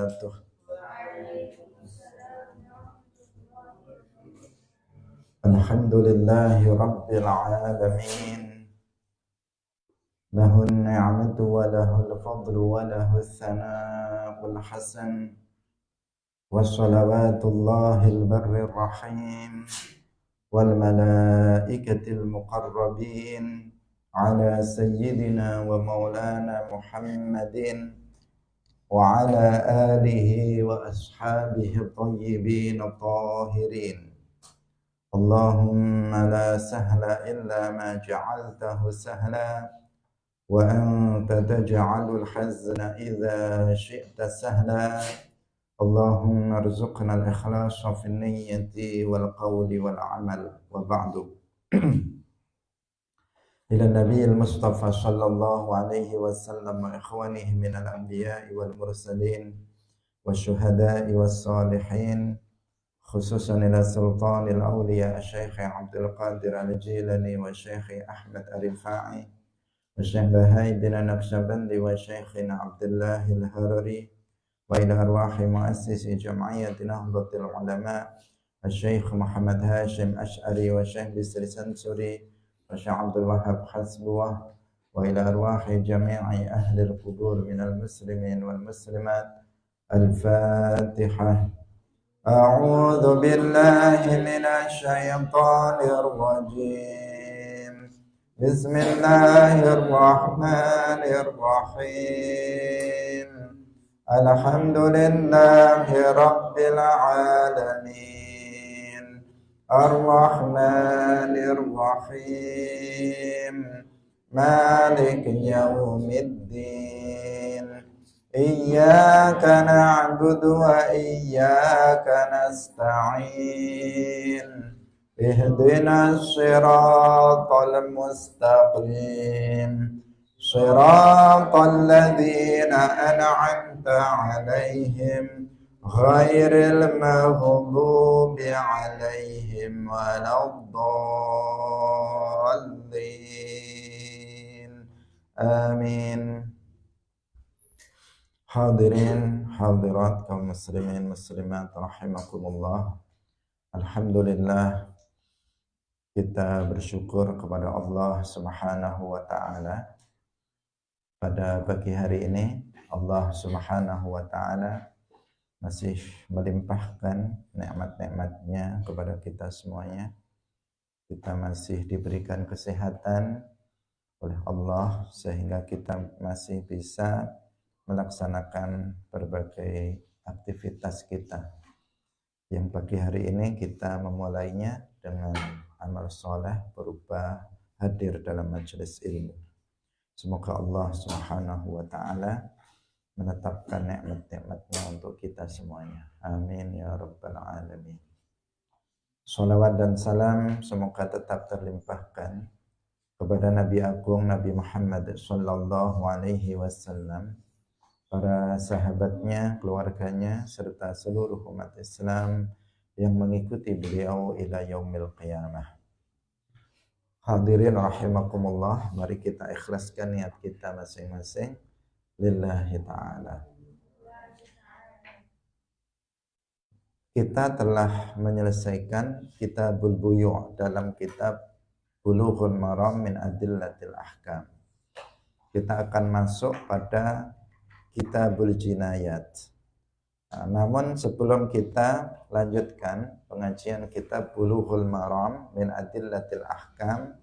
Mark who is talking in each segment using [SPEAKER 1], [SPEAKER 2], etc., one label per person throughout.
[SPEAKER 1] wabarakatuh. Alhamdulillahi rabbil alamin. Lahun ni'matu wa lahul fadlu wa lahus sana'ul hasan. Wassalawatullahil barrir rahim wal malaikatil muqarrabin ala sayyidina wa maulana Muhammadin wa ala alihi wa ashabihi tayyibin tahirin. Allahumma la sahla illa ma ja'altahu sahla wa anta taj'alul hazna idza syi'ta sahla. Allahumma arzuqna al-ikhlasa fi niyyati wal qawli wal amal wa ba'du. Ila Nabiyil Mustafa sallallahu alaihi wasallam wa ikhwanihi minal anbiya'i wal mursalin wa syuhada'i was salihin, khususan ila sultanil awliya Syekh Abdul Qadir Al-Jilani wa Syekh Ahmad Ar-Rifa'i wa Syekh Bahai bin Naqsyabandi wa Syekhina Abdullah Al-Harari wa ila arwahi muassisi jam'iyyati Nahdlatul Ulama Syekh Muhammad Hashim Ash'ari wa Syekh Bisri Sansuri wa Syekh Abdul Wahab Hasbuwah wa ila arwahi jami'i ahli al-qubur minal muslimin wal muslimat. Al-Fatihah. A'udzu billahi minasy syaithanir rajim. Bismillahirrahmanirrahim. Alhamdulillahi rabbil alamin. Ar-Rahmanir Rahim. Malik yaumiddin. Iyyaka na'budu wa iyyaka nasta'in. Ihdinas siratal mustaqim. Siratal ladzina an'amta 'alaihim ghairil maghdubi 'alaihim waladdallin. Amin. Hadirin hadirat kaum muslimin muslimat rahimakumullah. Alhamdulillah, kita bersyukur kepada Allah Subhanahu wa taala. Pada pagi hari ini Allah Subhanahu wa taala masih melimpahkan nikmat-nikmatnya kepada kita semuanya. Kita masih diberikan kesehatan oleh Allah sehingga kita masih bisa melaksanakan berbagai aktivitas kita. Yang pagi hari ini kita memulainya dengan amal soleh berupa hadir dalam majelis ilmu. Semoga Allah Subhanahu wa ta'ala menetapkan nikmat-nikmatnya untuk kita semuanya. Amin ya rabbal alamin. Salawat dan salam semoga tetap terlimpahkan kepada Nabi Agung Nabi Muhammad sallallahu alaihi wasallam, para sahabatnya, keluarganya, serta seluruh umat Islam yang mengikuti beliau ila yaumil qiyamah. Hadirin rahimakumullah, mari kita ikhlaskan niat kita masing-masing lillahi ta'ala. Kita telah menyelesaikan Kitabul Buyu' dalam kitab Bulughul Maram min Adillatil Ahkam. Kita akan masuk pada Kitabul Jinayat. Namun sebelum kita lanjutkan pengajian kitab Bulughul Maram min Adillatil Ahkam,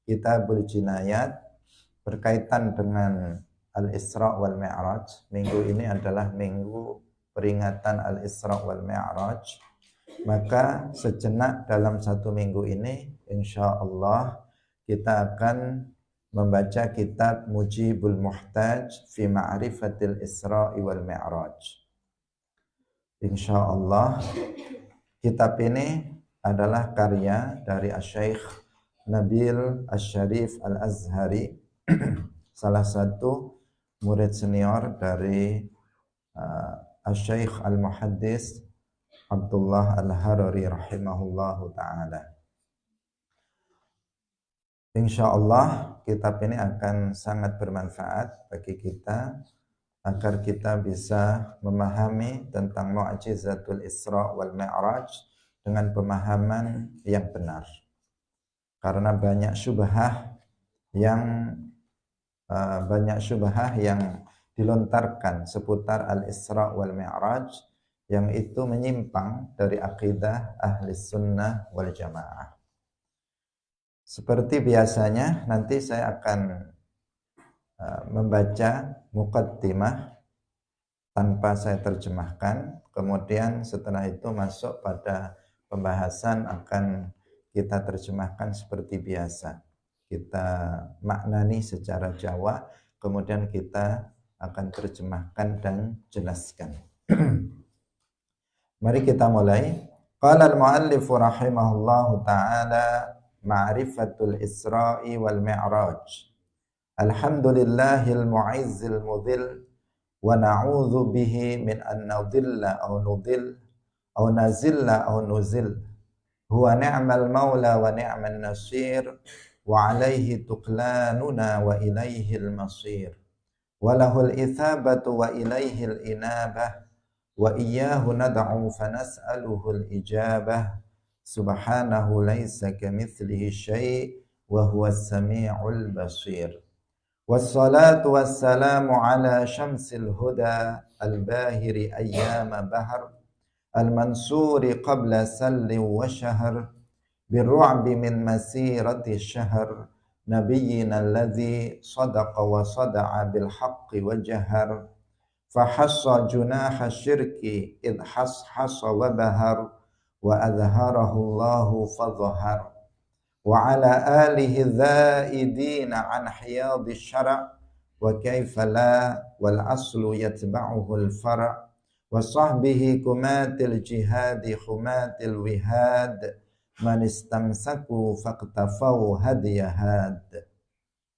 [SPEAKER 1] Kitabul Jinayat berkaitan dengan Al-Isra wal Mi'raj. Minggu ini adalah minggu peringatan Al-Isra wal Mi'raj. Maka sejenak dalam satu minggu ini insyaallah kita akan membaca kitab Mujibul Muhtaj fi Ma'rifatil Isra'i wal Mi'raj. Insyaallah kitab ini adalah karya dari Asy-Syaikh Nabil Asy-Syarif Al-Azhari, salah satu murid senior dari Asy-Syaikh Al-Muhaddis Abdullah Al-Harari rahimahullahu ta'ala. Insyaallah kitab ini akan sangat bermanfaat bagi kita agar kita bisa memahami tentang mu'jizatul Isra wal Mi'raj dengan pemahaman yang benar. Karena yang banyak syubhah yang dilontarkan seputar Al-Isra wal Mi'raj yang itu menyimpang dari akidah Ahli Sunnah wal Jamaah. Seperti biasanya nanti saya akan membaca muqaddimah tanpa saya terjemahkan, kemudian setelah itu masuk pada pembahasan akan kita terjemahkan seperti biasa. Kita maknani secara Jawa, kemudian kita akan terjemahkan dan jelaskan. Mari kita mulai. Qala al-muallif rahimahullahu ta'ala ma'rifatul Isra'i wal Mi'raj. Alhamdulillahil mu'izzil mudhil wa na'udzu bihi min an nadhilla aw nudhil aw nazilla aw nuzil. Huwa ni'mal maula wa ni'man nasir wa 'alaihi tuqlanuna wa ilaihil masir. Wa lahul ithabatu wa ilaihil inabah wa iyyahu nad'u fa nas'aluhul ijabah. Subhanahu laisa kamitslihi syai' wa huwas sami'ul basir. Wassalatu wassalamu ala syamsil huda al-bahiri ayyama bahar al-mansuri qabla salli wa shahr birru'bi min masirati syahr nabiyyina alladhi sadaqa wa sada'a bil haqqi wa jahar fahassa junaha syirki idh hassa wa bahar wa adharahu Allahu fadhahar wa ala alihi dhaidina an hiyadhi syara' wa kaifa la wal aslu yatba'uhu al fara' wa sahbihi kumatil jihadi khumatil wihad man istamsaku faqtafau hadiyahad.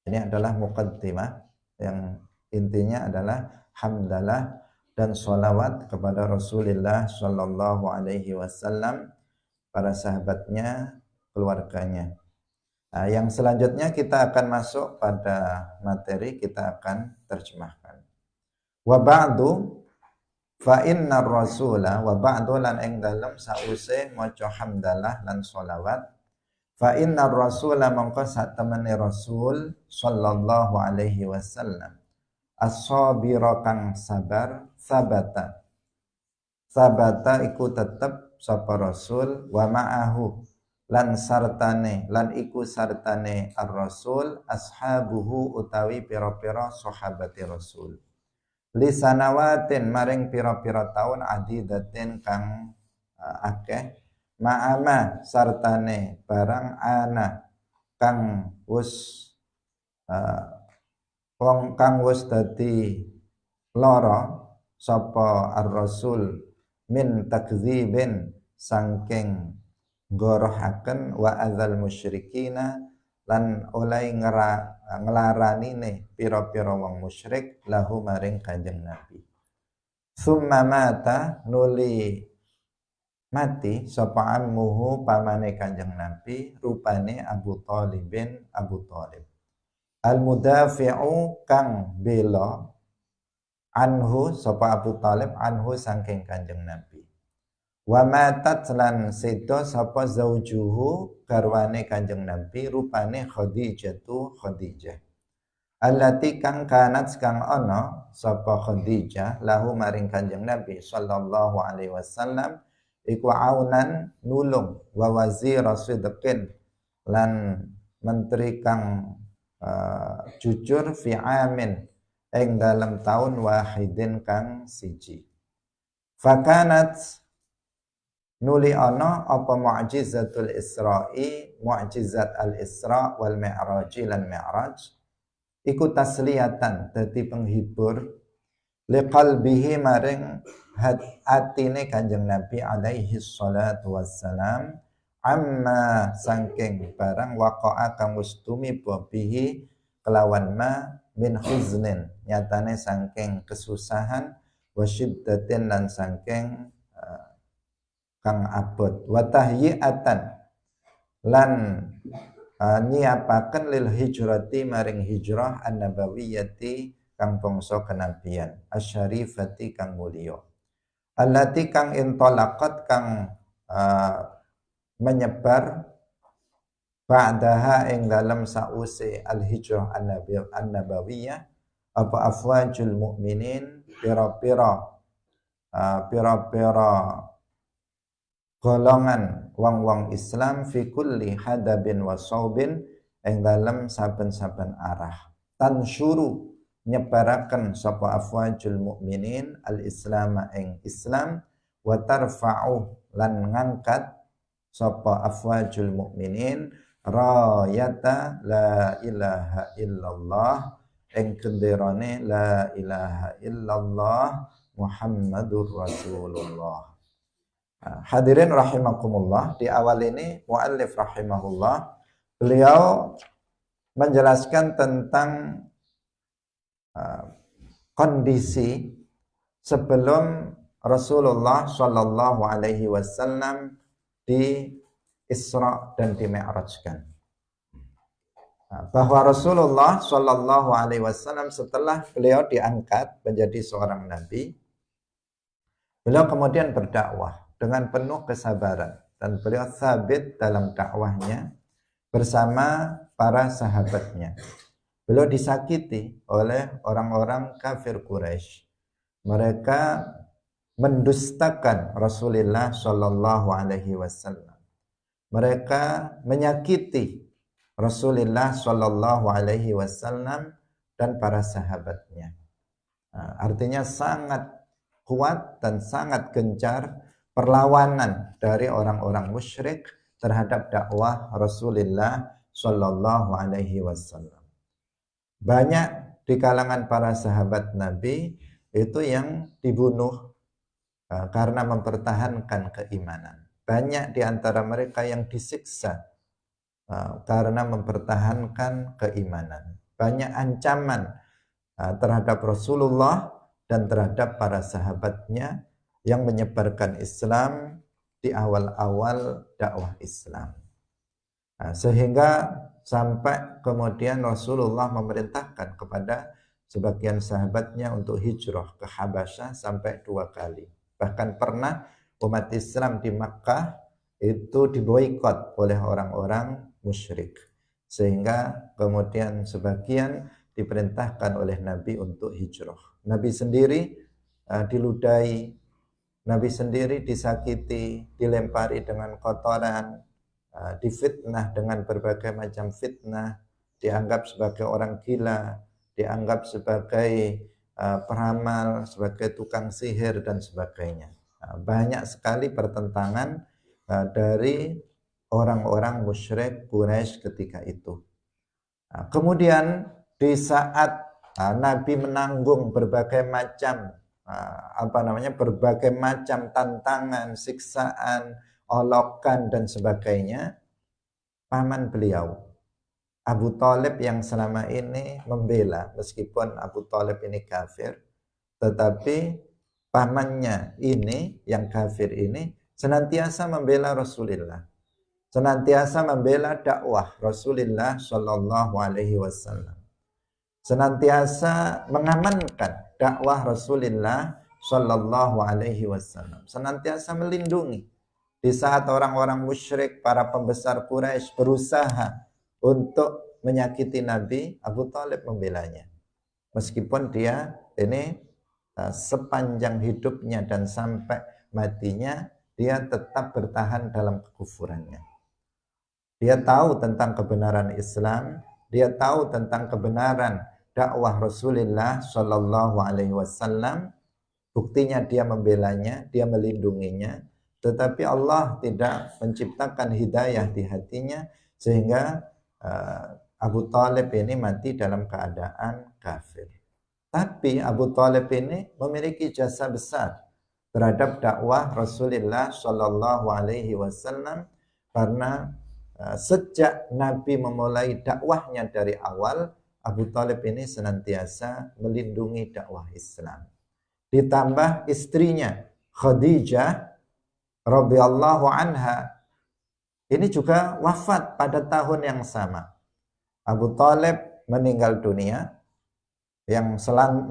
[SPEAKER 1] Ini adalah muqaddimah yang intinya adalah hamdalah dan sholawat kepada Rasulullah sallallahu alaihi wasallam, para sahabatnya, keluarganya. Nah, yang selanjutnya kita akan masuk pada materi, kita akan terjemahkan. Wa ba'du fa inna rasula wa ba'du lan ing dalem sause maca hamdalah lan sholawat. Fa inna rasula mongko satemene rasul sallallahu alaihi wasallam as-sabira kang sabar sabata iku tetep sapa rasul wa ma'ahu lan sartane lan iku sartane ar-rasul ashabuhu utawi pira-pira sahabati rasul lisanawatin maring pira-pira taun adidatin kang akeh ma'ama sartane barang ana kang wis wong kang wis dadi lara sapa ar-rasul min takdzibin saking ngorohaken wa adzal musyrikina lan oleh nglaranine pira-pira wong musyrik lahu maring Kanjeng Nabi. Summa mata nuli mati sapa ammuhu pamane Kanjeng Nabi rupane Abu Thalib. Al mudafi'u kang bela anhu sapa Abu Thalib anhu saking Kanjeng Nabi. Wa matat lan sedo sapa zaujuhu garwane Kanjeng Nabi rupane Khadijah. Allati kang kanat kang ana sapa Khadijah lahu maring Kanjeng Nabi sallallahu alaihi wasallam iku aunan nulung wa wazira sidqin lan menteri kang jujur fi amin ing dalam tahun wahidin kang siji. Fakanat nuli ana apa mu'jizatul Isra'i, mu'jizat al-Isra wal Mi'raj lan Mi'raj iku tasliyatan dadi penghibur liqalbihi maring atine Kanjeng Nabi alaihi salatu wassalam amma saking barang waqa'a kang wis tumiba bihi kelawan ma min huznin nyatane saking kesusahan wa syiddatin lan saking kang abot wa tahyiatan lan nyiapaken lil hijrati maring hijrah an-nabawiyyati kang bangsa kenabian, asyarifati kang mulya. Allati kang intolaqat kang menyebar ba'daha ing dalam sause al-hijrah an-nabawiyah apa afwajul mukminin pira-pira golongan wong-wong Islam fi kulli hadabin wa saubin ing dalam saben-saben arah tansyuru nyebaraken sapa afwajul mukminin al-islam ing Islam wa tarfa'u lan ngangkat sapa afwajul mukminin rayata la ilaha illallah ing kenderane la ilaha illallah Muhammadur Rasulullah. Hadirin rahimakumullah, di awal ini muallif rahimahullah beliau menjelaskan tentang kondisi sebelum Rasulullah Shallallahu Alaihi Wasallam di Isra dan di Mi'rajkan. Bahwa Rasulullah Shallallahu Alaihi Wasallam setelah beliau diangkat menjadi seorang nabi, beliau kemudian berdakwah dengan penuh kesabaran dan beliau sabit dalam dakwahnya bersama para sahabatnya. Beliau disakiti oleh orang-orang kafir Quraisy. Mereka mendustakan Rasulullah Shallallahu Alaihi Wasallam. Mereka menyakiti Rasulullah Shallallahu Alaihi Wasallam dan para sahabatnya. Artinya sangat kuat dan sangat gencar perlawanan dari orang-orang musyrik terhadap dakwah Rasulullah Shallallahu Alaihi Wasallam. Banyak di kalangan para sahabat Nabi itu yang dibunuh karena mempertahankan keimanan. Banyak di antara mereka yang disiksa karena mempertahankan keimanan. Banyak ancaman terhadap Rasulullah dan terhadap para sahabatnya yang menyebarkan Islam di awal-awal dakwah Islam. Sehingga sampai kemudian Rasulullah memerintahkan kepada sebagian sahabatnya untuk hijrah ke Habasyah sampai 2 kali. Bahkan pernah umat Islam di Makkah itu diboikot oleh orang-orang musyrik. Sehingga kemudian sebagian diperintahkan oleh Nabi untuk hijrah. Nabi sendiri diludahi, Nabi sendiri disakiti, dilempari dengan kotoran, difitnah dengan berbagai macam fitnah, dianggap sebagai orang gila, dianggap sebagai peramal, sebagai tukang sihir dan sebagainya. Banyak sekali pertentangan dari orang-orang musyrik Quraisy ketika itu. Kemudian di saat Nabi menanggung berbagai macam berbagai macam tantangan, siksaan, olokan dan sebagainya, paman beliau Abu Thalib yang selama ini membela, meskipun Abu Thalib ini kafir, tetapi pamannya ini yang kafir ini senantiasa membela Rasulullah, senantiasa membela dakwah Rasulullah Shallallahu Alaihi Wasallam, senantiasa mengamankan dakwah Rasulullah Shallallahu Alaihi Wasallam, senantiasa melindungi di saat orang-orang musyrik, para pembesar Quraisy berusaha untuk menyakiti Nabi. Abu Thalib membelanya, meskipun dia ini sepanjang hidupnya dan sampai matinya dia tetap bertahan dalam kekufurannya. Dia tahu tentang kebenaran Islam, dia tahu tentang kebenaran dakwah Rasulullah Shallallahu Alaihi Wasallam. Buktinya dia membelanya, dia melindunginya, tetapi Allah tidak menciptakan hidayah di hatinya sehingga Abu Thalib ini mati dalam keadaan kafir. Tapi Abu Thalib ini memiliki jasa besar terhadap dakwah Rasulullah Shallallahu Alaihi Wasallam karena sejak Nabi memulai dakwahnya dari awal, Abu Thalib ini senantiasa melindungi dakwah Islam. Ditambah istrinya Khadijah radhiyallahu anha ini juga wafat pada tahun yang sama. Abu Thalib meninggal dunia yang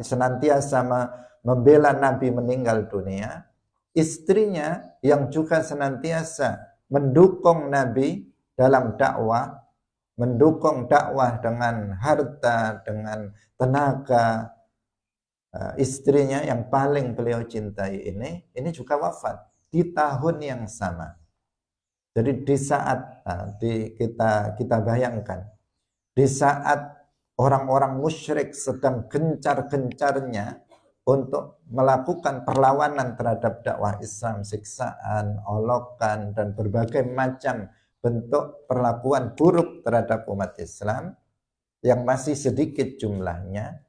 [SPEAKER 1] senantiasa membela Nabi meninggal dunia, istrinya yang juga senantiasa mendukung Nabi dalam dakwah, mendukung dakwah dengan harta, dengan tenaga, istrinya yang paling beliau cintai ini juga wafat di tahun yang sama. Jadi di saat kita bayangkan, di saat orang-orang musyrik sedang gencar-gencarnya untuk melakukan perlawanan terhadap dakwah Islam, siksaan, olokan, dan berbagai macam bentuk perlakuan buruk terhadap umat Islam yang masih sedikit jumlahnya,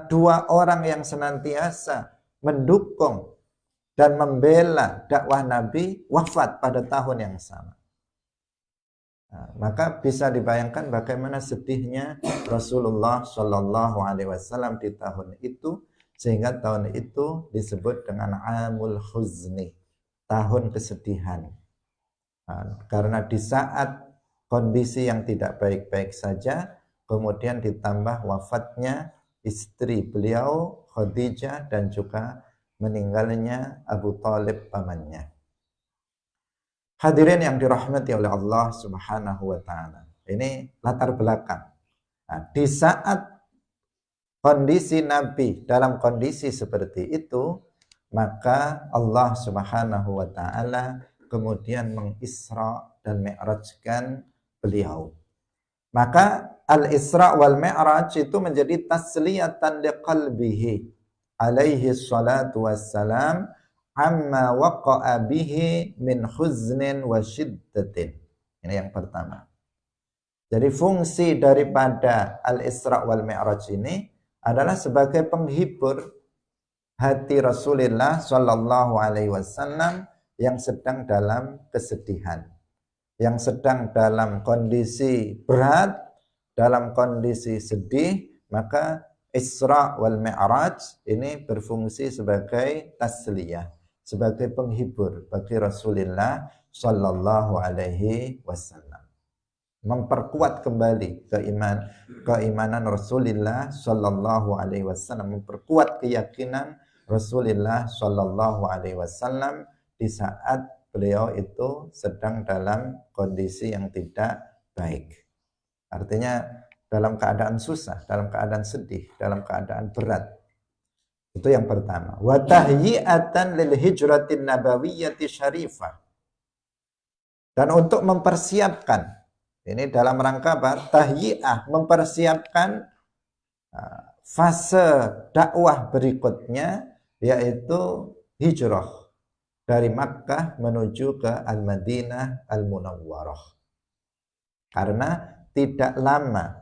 [SPEAKER 1] dua orang yang senantiasa mendukung dan membela dakwah Nabi wafat pada tahun yang sama. Nah, maka bisa dibayangkan bagaimana sedihnya Rasulullah Shallallahu Alaihi Wasallam di tahun itu, sehingga tahun itu disebut dengan Amul Huzni, tahun kesedihan. Nah, karena di saat kondisi yang tidak baik-baik saja, kemudian ditambah wafatnya istri beliau Khadijah dan juga meninggalnya Abu Thalib pamannya. Hadirin yang dirahmati oleh Allah Subhanahu wa taala. Ini latar belakang. Nah, di saat kondisi Nabi dalam kondisi seperti itu, maka Allah Subhanahu wa taala kemudian mengisra dan mi'rajkan beliau. Maka al-Isra wal Mi'raj itu menjadi tasliyatan liqalbihi alaihi salatu wassalam amma waqa'a bihi min huznin wa syiddatin. Ini yang pertama. Jadi fungsi daripada Al-Isra wal Mi'raj ini adalah sebagai penghibur hati Rasulullah Shallallahu Alaihi Wasallam yang sedang dalam kesedihan, yang sedang dalam kondisi berat, dalam kondisi sedih, maka Isra wal Mi'raj ini berfungsi sebagai tasliyah, sebagai penghibur bagi Rasulullah Shallallahu Alaihi Wasallam, memperkuat kembali keimanan Rasulullah Shallallahu Alaihi Wasallam, memperkuat keyakinan Rasulullah Shallallahu Alaihi Wasallam di saat beliau itu sedang dalam kondisi yang tidak baik. Artinya dalam keadaan susah, dalam keadaan sedih, dalam keadaan berat. Itu yang pertama. Wa tahyi'atan lil hijratin nabawiyyati syarifah. Dan untuk mempersiapkan, ini dalam rangka apa? Tahyi'ah, mempersiapkan fase dakwah berikutnya, yaitu hijrah dari Makkah menuju ke Al-Madinah Al-Munawwarah. Karena tidak lama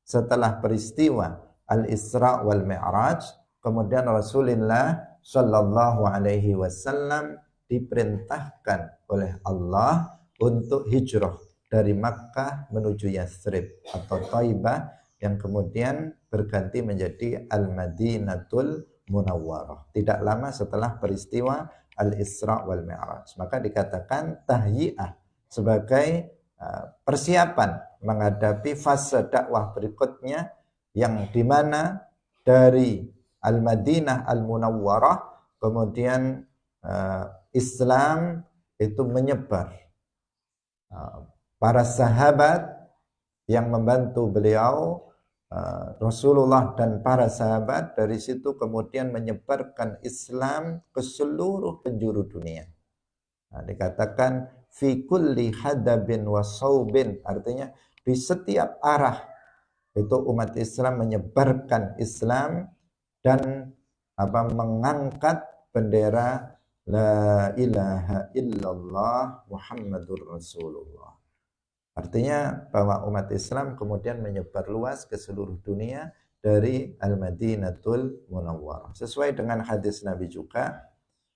[SPEAKER 1] setelah peristiwa Al-Isra wal Mi'raj, kemudian Rasulullah Shallallahu Alaihi Wasallam diperintahkan oleh Allah untuk hijrah dari Makkah menuju Yathrib atau Thaibah, yang kemudian berganti menjadi Al-Madinatul Munawwarah. Tidak lama setelah peristiwa Al-Isra wal Mi'raj. Maka dikatakan tahyi'ah sebagai persiapan menghadapi fase dakwah berikutnya, yang dimana dari Al-Madinah Al-Munawwarah kemudian Islam itu menyebar. Para sahabat yang membantu beliau, Rasulullah dan para sahabat, dari situ kemudian menyebarkan Islam ke seluruh penjuru dunia. Nah, dikatakan fi kulli hadabin wa saubin, artinya di setiap arah itu umat Islam menyebarkan Islam dan mengangkat bendera la ilaha illallah Muhammadur Rasulullah. Artinya bahwa umat Islam kemudian menyebar luas ke seluruh dunia dari Al-Madinatul Munawwarah. Sesuai dengan hadis Nabi juga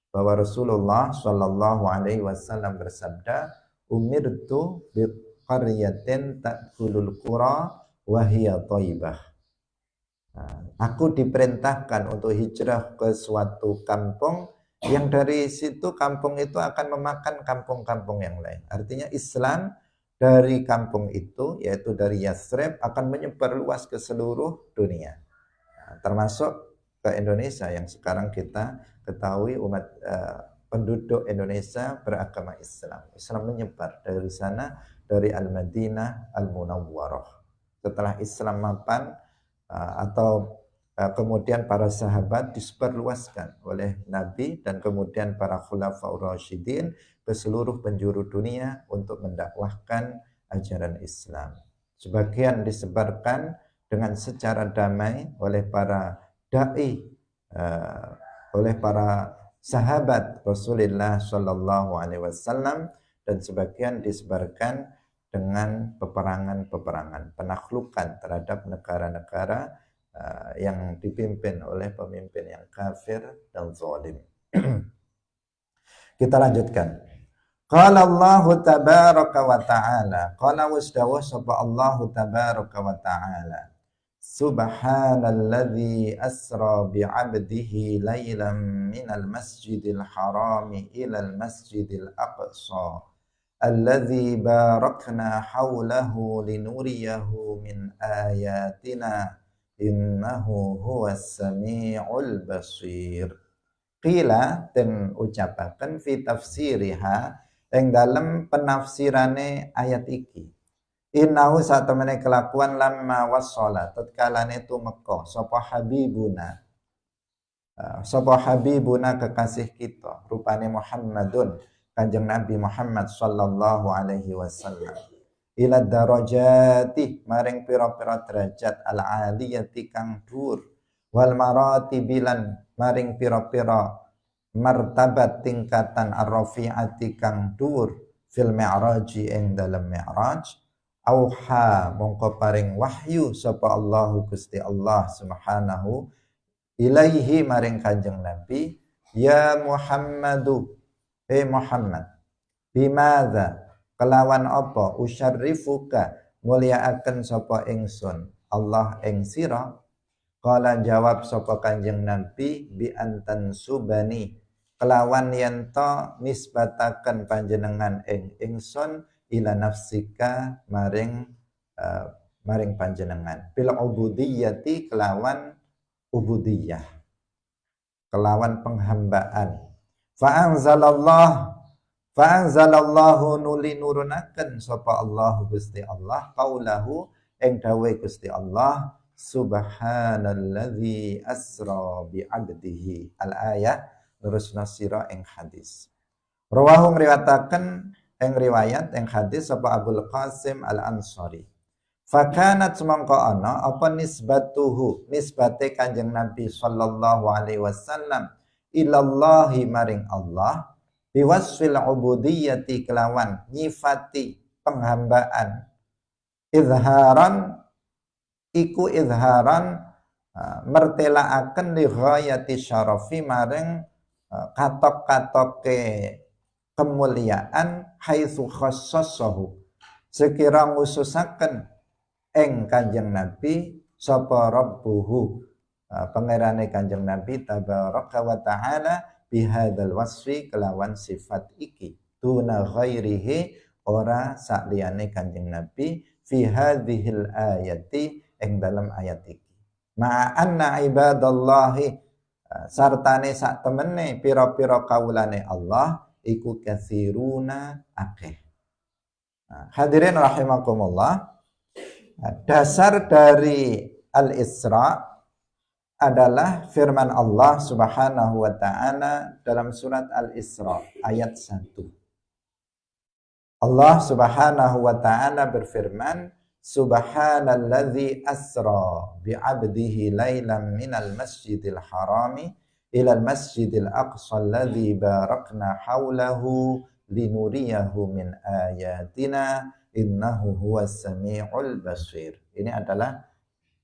[SPEAKER 1] bahwa Rasulullah Shallallahu Alaihi Wasallam bersabda, umirtu bi qaryatin ta'kulul qura wa hiya thaibah. Aku diperintahkan untuk hijrah ke suatu kampung yang dari situ kampung itu akan memakan kampung-kampung yang lain. Artinya Islam dari kampung itu, yaitu dari Yathrib, akan menyebar luas ke seluruh dunia. Nah, termasuk ke Indonesia yang sekarang kita ketahui penduduk Indonesia beragama Islam. Islam menyebar dari sana, dari Al-Madinah Al-Munawwarah. Setelah Islam mapan kemudian para sahabat disebarluaskan oleh Nabi dan kemudian para khulafaur rasyidin ke seluruh penjuru dunia untuk mendakwahkan ajaran Islam. Sebagian disebarkan dengan secara damai oleh para dai, oleh para sahabat Rasulullah Shallallahu Alaihi Wasallam, dan sebagian disebarkan dengan peperangan-peperangan, penaklukan terhadap negara-negara yang dipimpin oleh pemimpin yang kafir dan zalim. Kita lanjutkan. Qala Allah tabaraka wa ta'ala, qala wasdawah sapa Allah tabaraka wa ta'ala, subhanalladzi asra bi'abdihi laylan minal masjidil harami ilal masjidil aqsa alladzi barakna hawlahu linuriyahu min ayatina innahu huwas sami'ul basir. Qila dan ucapaken fi tafsiriha yang dalam penafsirane ayat iki. Innahu satemene kelakuan lamma wassala tatkalane tumeka sapa habibuna kekasih kita rupane Muhammadun Kanjeng Nabi Muhammad sallallahu alaihi wasallam ila darajati maring pira-pira derajat al-aliyati kang dhuwur wal maratibilan maring pira-pira martabat tingkatan ar-rafi'ati kang dhuwur fil mi'raji ing dalem mi'raj auha mongko paring wahyu sapa Allahu Gusti Allah subhanahu ilaihi maring Kanjeng Nabi ya Muhammadu Muhammad bimadza kelawan apa usyarrifuka mulyaaken sapa ingsun Allah ing sira. Kala jawab sapa Kanjeng Nabi bi antan subani kelawan yen to nisbataken panjenengan ing ingsun ila nafsika maring panjenengan bil ubudiyyati kelawan ubudiyah kelawan penghambaan fa'anzalallahu nuli nurunaken sapa Allah Gusti Allah qaulahu ing dawuh Gusti Allah subhanalladzi asra bi 'abdihi al-ayah terusna sira ing hadis. Rawahu ngriwataken ing riwayat ing hadis sapa Abul Qasim Al-Ansari. Fakanat semangka ana apa nisbatuhu nisbate Kanjeng Nabi sallallahu alaihi wasallam ilallahi maring Allah biwasfil ubudiyyati kelawan nyifati penghambaan izharan iku izharan mertelaaken li ghayati syarafi maring katok-katoke kemuliaan haitsu khassasahu sekira ngususaken ing Kanjeng Nabi sapa rabbuhu pangerane Kanjeng Nabi tabaraka wa taala bihadzal wasfi kelawan sifat iki tuna ghairihi ora sakliyane Kanjeng Nabi fi hadhil ayati ing dalam ayat iki ma'anna ibadallahi sartane sak temene pira-pira kawulane Allah iku katsiruna akeh. Hadirin rahimakumullah, dasar dari Al-Isra adalah firman Allah Subhanahu wa taala dalam surat Al-Isra ayat 1. Allah Subhanahu wa taala berfirman subhanalladzi asra bi'abdihi lailan minal masjidil harami ilal masjidil aqsa alladzi barakna haulahu linuriyahu min ayatina innahu huwas sami'ul basir. Ini adalah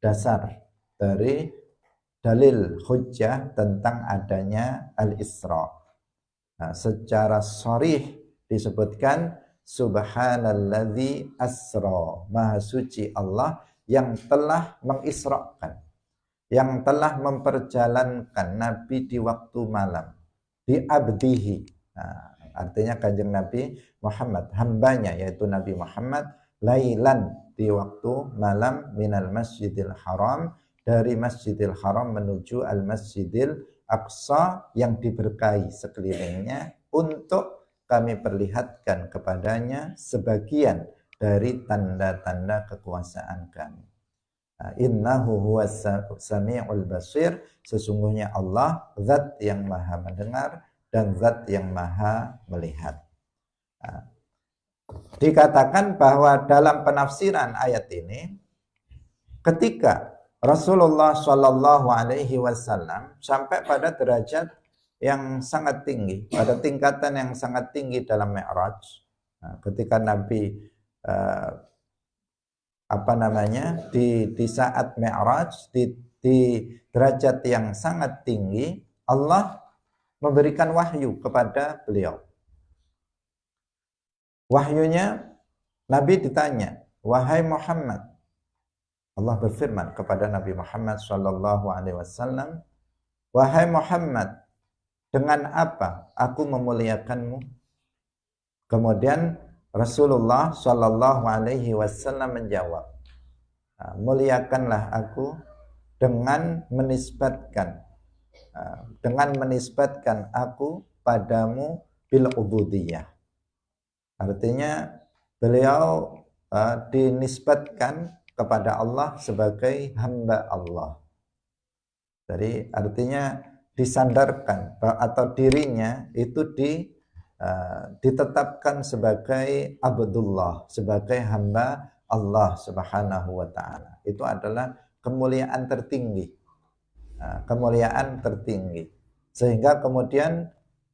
[SPEAKER 1] dasar dari dalil hujjah tentang adanya Al-Isra. Nah, secara sharih disebutkan subhanalladzi asra, maha suci Allah yang telah mengisrakan, yang telah memperjalankan Nabi di waktu malam, di abdihi. Nah, artinya Kanjeng Nabi Muhammad, hambanya yaitu Nabi Muhammad, lailan di waktu malam minal Masjidil Haram, dari Masjidil Haram menuju Al Masjidil Aqsa yang diberkahi sekelilingnya, untuk kami perlihatkan kepadanya sebagian dari tanda-tanda kekuasaan kami. Innahu huwas sami'ul basir, sesungguhnya Allah zat yang maha mendengar dan zat yang maha melihat. Dikatakan bahwa dalam penafsiran ayat ini, ketika Rasulullah Shallallahu Alaihi Wasallam sampai pada derajat yang sangat tinggi, pada tingkatan yang sangat tinggi dalam Mi'raj, ketika Nabi di saat Mi'raj, di derajat yang sangat tinggi, Allah memberikan wahyu kepada beliau. Wahyunya, Nabi ditanya, wahai Muhammad, Allah berfirman kepada Nabi Muhammad sallallahu alaihi wasallam, wahai Muhammad, dengan apa aku memuliakanmu? Kemudian Rasulullah sallallahu alaihi wasallam menjawab, muliakanlah aku dengan menisbatkan aku padamu bil ubudiyah. Artinya beliau dinisbatkan kepada Allah sebagai hamba Allah. Jadi artinya disandarkan atau dirinya itu ditetapkan sebagai Abdullah, sebagai hamba Allah Subhanahu wa taala. Itu adalah kemuliaan tertinggi. Kemuliaan tertinggi. Sehingga kemudian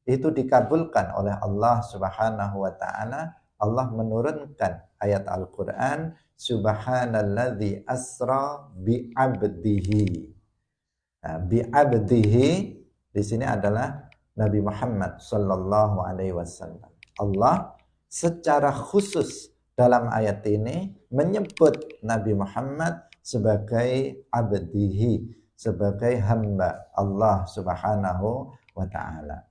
[SPEAKER 1] itu dikabulkan oleh Allah Subhanahu wa taala. Allah menurunkan ayat Al-Qur'an, subhanalladzi asra bi 'abdihi. Bi 'abdihi di sini adalah Nabi Muhammad sallallahu alaihi wasallam. Allah secara khusus dalam ayat ini menyebut Nabi Muhammad sebagai abdihi, sebagai hamba Allah Subhanahu wa taala.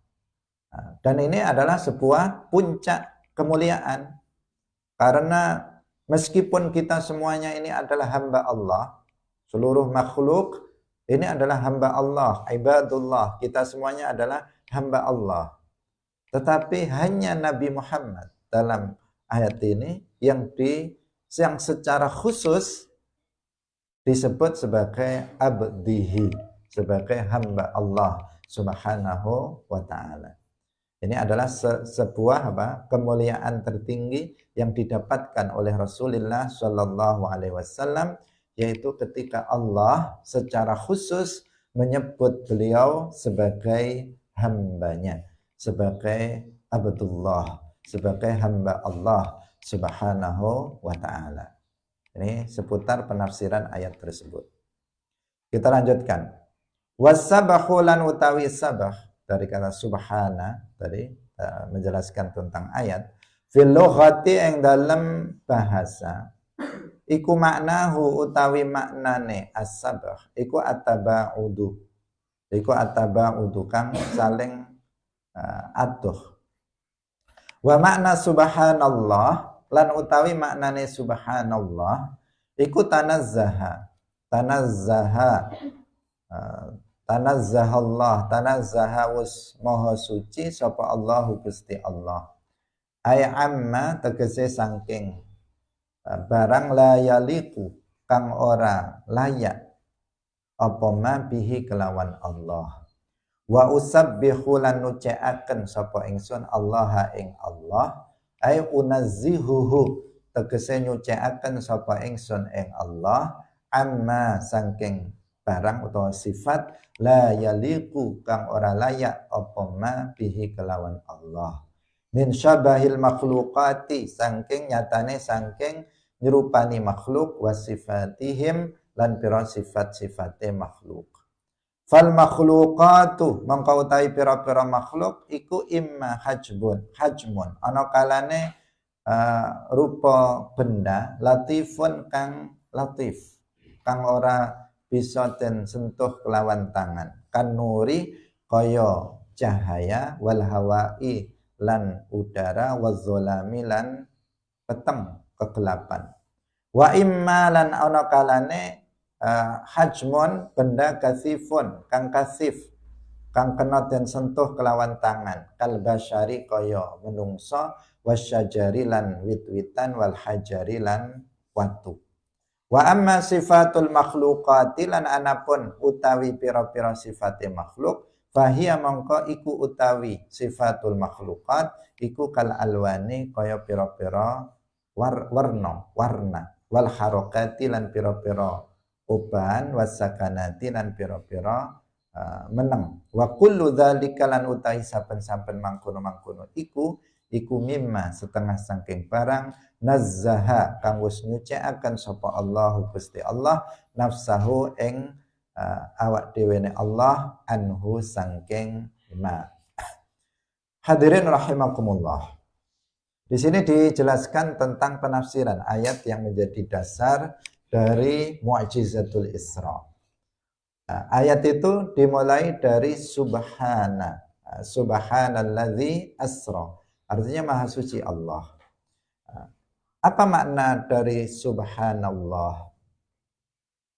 [SPEAKER 1] Dan ini adalah sebuah puncak kemuliaan, karena meskipun kita semuanya ini adalah hamba Allah, seluruh makhluk ini adalah hamba Allah, ibadullah, kita semuanya adalah hamba Allah. Tetapi hanya Nabi Muhammad dalam ayat ini yang secara khusus disebut sebagai abdihi, sebagai hamba Allah Subhanahu wa taala. Ini adalah sebuah kemuliaan tertinggi yang didapatkan oleh Rasulullah Shallallahu alaihi wasallam, yaitu ketika Allah secara khusus menyebut beliau sebagai hambanya, sebagai Abdullah, sebagai hamba Allah Subhanahu wa ta'ala. Ini seputar penafsiran ayat tersebut. Kita lanjutkan. Wasabahu lan utawi sabah, dari kata subhana tadi menjelaskan tentang ayat. Fil lughati ing dalam bahasa, iku maknahu utawi maknane as-sabah iku at-tabaudu. Iku at-tabaudu kang saling atuh. Wa makna subhanallah lan utawi maknane subhanallah iku tanazzaha. Tanazzahallah, tanazzaha was maha suci sapa Allahu Gusti Allah. Ay amma tegese saking barang la yaliku kang ora layak apa ma bihi kelawan Allah. Wa usabbihu lan nucaaken sapa ingsun Allah ing Allah, ay unazzihuhu tegese nyucaaken sapa ingsun ing Allah amma saking barang utawa sifat la yaliku kang ora layak apa ma bihi kelawan Allah. Min syabahil makhluqati saking nyatane saking nyerupani makhluk wasifatihim lan pira sifat-sifate makhluk. Fal makhluqatu mangka utahi pira-pira makhluk iku imma hajmun ana kalane rupa benda latifun kang latif, kang ora bisa den sentuh kelawan tangan, kan nuri kaya cahaya, wal hawai lan udara, wadzolami lan peteng kegelapan. Wa imma lan ana kalane hajmun benda kasifun kang kasif kang kena den sentuh kelawan tangan, kal basyari kaya menungso, wasyajari lan wit-witan, wal hajari lan watu. Wa amma sifatul makhluqati lan anapun utawi pira-pira sifate makhluk, fahiya mongko iku utawi sifatul makhluqat iku kal alwani kaya pira-pira warna, wal harokati lan pira-pira uban, wasakanati lan pira-pira meneng. Wa kullu dzalika lan utahi saben-saben mangkono-mangkono iku mimma setengah saking barang nazzaha kang wis nyucikaken sapa Allah Gusti Allah nafsahu ing awak dhewene Allah anhu saking ma. Hadirin rahimakumullah. Di sini dijelaskan tentang penafsiran ayat yang menjadi dasar dari Mu'jizatul Isra. Ayat itu dimulai dari subhana, subhanalladzi asra, artinya maha suci Allah. Apa makna dari subhanallah?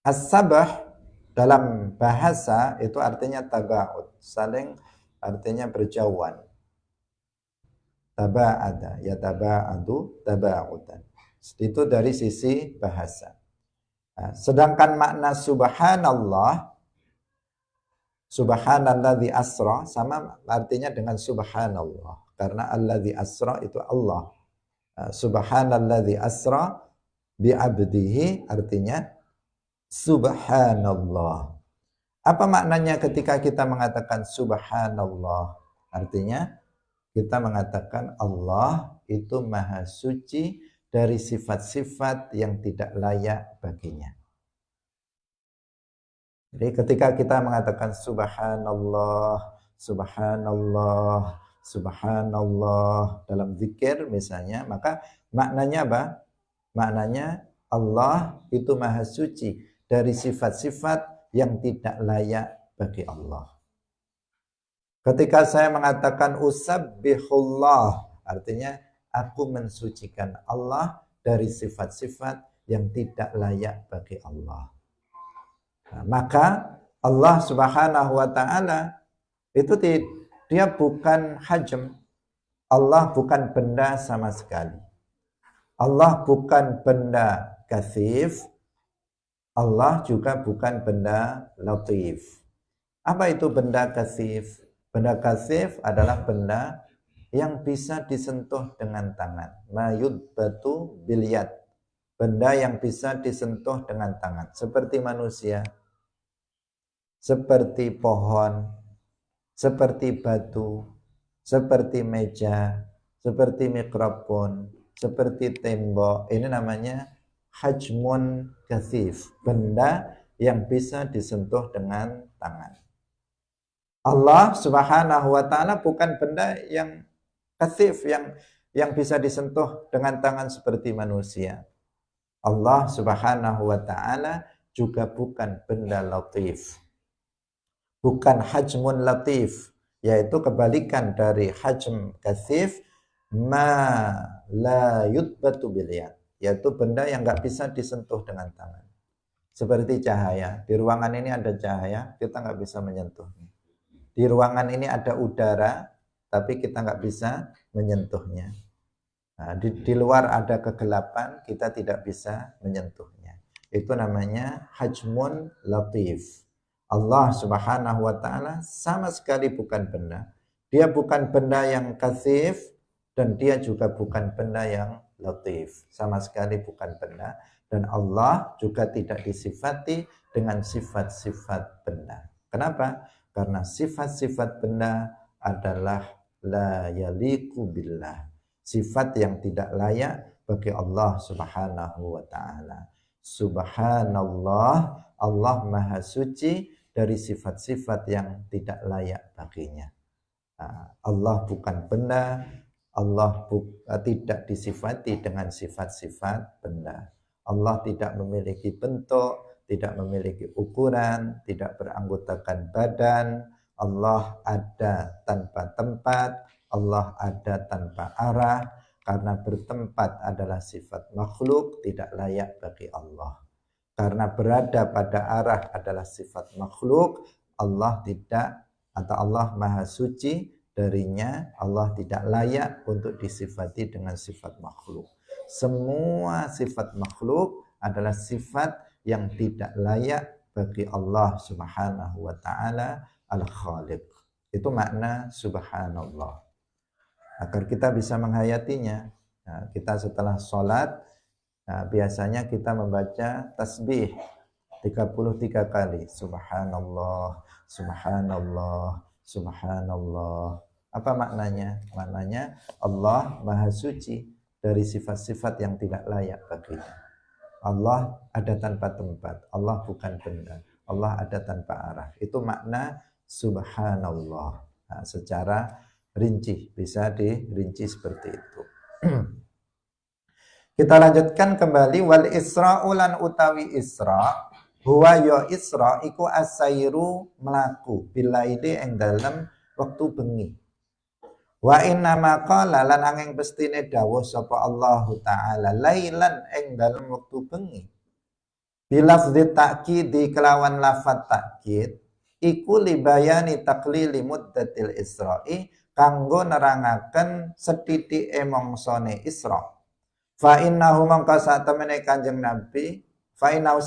[SPEAKER 1] As-sabah dalam bahasa itu artinya tabaud, saling artinya berjauhan. Taba'ada, ya taba'adu, taba'udan. Itu dari sisi bahasa. Sedangkan makna subhanallah, subhanalladzi asra sama artinya dengan subhanallah, karena alladzi asra itu Allah. Subhanalladzi asra bi'abdihi artinya subhanallah. Apa maknanya ketika kita mengatakan subhanallah? Artinya kita mengatakan Allah itu maha suci dari sifat-sifat yang tidak layak baginya. Jadi ketika kita mengatakan subhanallah, subhanallah, subhanallah dalam zikir misalnya, maka maknanya apa? Maknanya Allah itu maha suci dari sifat-sifat yang tidak layak bagi Allah. Ketika saya mengatakan usabbihullah, artinya aku mensucikan Allah dari sifat-sifat yang tidak layak bagi Allah. Nah, maka Allah Subhanahu wa taala itu dia bukan hajm. Allah bukan benda sama sekali. Allah bukan benda katsif. Allah juga bukan benda latif. Apa itu benda katsif? Benda katsif adalah benda yang bisa disentuh dengan tangan. Ma yudbatu bil yad. Benda yang bisa disentuh dengan tangan. Seperti manusia, seperti pohon, seperti batu, seperti meja, seperti mikrofon, seperti tembok. Ini namanya hajmun katsif. Benda yang bisa disentuh dengan tangan. Allah Subhanahu wa taala bukan benda yang katsif, yang bisa disentuh dengan tangan seperti manusia. Allah Subhanahu wa taala juga bukan benda latif. Bukan hajmun latif, yaitu kebalikan dari hajm katsif, ma la yudbatu bil yad, yaitu benda yang enggak bisa disentuh dengan tangan. Seperti cahaya. Di ruangan ini ada cahaya, kita enggak bisa menyentuhnya. Di ruangan ini ada udara, tapi kita nggak bisa menyentuhnya. Nah, di luar ada kegelapan, kita tidak bisa menyentuhnya. Itu namanya hajmun latif. Allah Subhanahu wa taala sama sekali bukan benda. Dia bukan benda yang katsif dan dia juga bukan benda yang latif. Sama sekali bukan benda, dan Allah juga tidak disifati dengan sifat-sifat benda. Kenapa? Karena sifat-sifat benda adalah la yaliku billah. Sifat yang tidak layak bagi Allah Subhanahu wa taala. Subhanallah, Allah maha suci dari sifat-sifat yang tidak layak baginya. Allah bukan benda, Allah tidak disifati dengan sifat-sifat benda. Allah tidak memiliki bentuk, tidak memiliki ukuran, tidak beranggotakan badan. Allah ada tanpa tempat, Allah ada tanpa arah, karena bertempat adalah sifat makhluk, tidak layak bagi Allah. Karena berada pada arah adalah sifat makhluk, Allah tidak, atau Allah maha suci, darinya Allah tidak layak untuk disifati dengan sifat makhluk. Semua sifat makhluk adalah sifat yang tidak layak bagi Allah Subhanahu wa taala Al-Khaliq. Itu makna subhanallah. Agar kita bisa menghayatinya, nah, kita setelah sholat, nah, biasanya kita membaca tasbih 33 kali. Subhanallah, subhanallah, subhanallah. Apa maknanya? Maknanya Allah maha suci dari sifat-sifat yang tidak layak baginya. Allah ada tanpa tempat, Allah bukan benda, Allah ada tanpa arah. Itu makna subhanallah. Nah, secara rinci, bisa dirinci seperti itu. Kita lanjutkan kembali. Wal isra'u lan utawi isra, huwa ya isra iku asairu melaku bilaili ing dalem wektu bengi. Wa inna ma qala lan angin pestine dawuh sapa Allah taala lailan ing dalem wektu bengi. Bilafzi ta'kidi kelawan lafat ta'kid iku libayani taklili muddatil isra'i kanggo nerangaken sethithike mongsone Isra. Fa innahu mangka satemene Kanjeng Nabi, fa innahu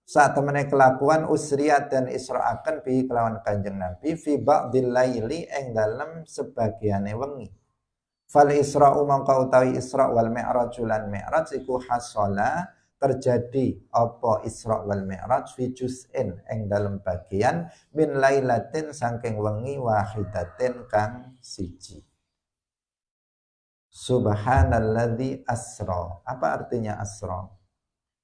[SPEAKER 1] satemene kelakuan usriyat dan isra'aken bi kelawan Kanjeng Nabi fi ba'dil laili ing dalem sebagiane wengi. Fal isra'u mangka utawi Isra wal Mi'raj lan Mi'raj iku hasala terjadi apa Isra wal Mi'raj fi juz'in ing dalam bagian min lailatin saking wengi wahidatin kang siji. Subhanalladzi asra. Apa artinya asra?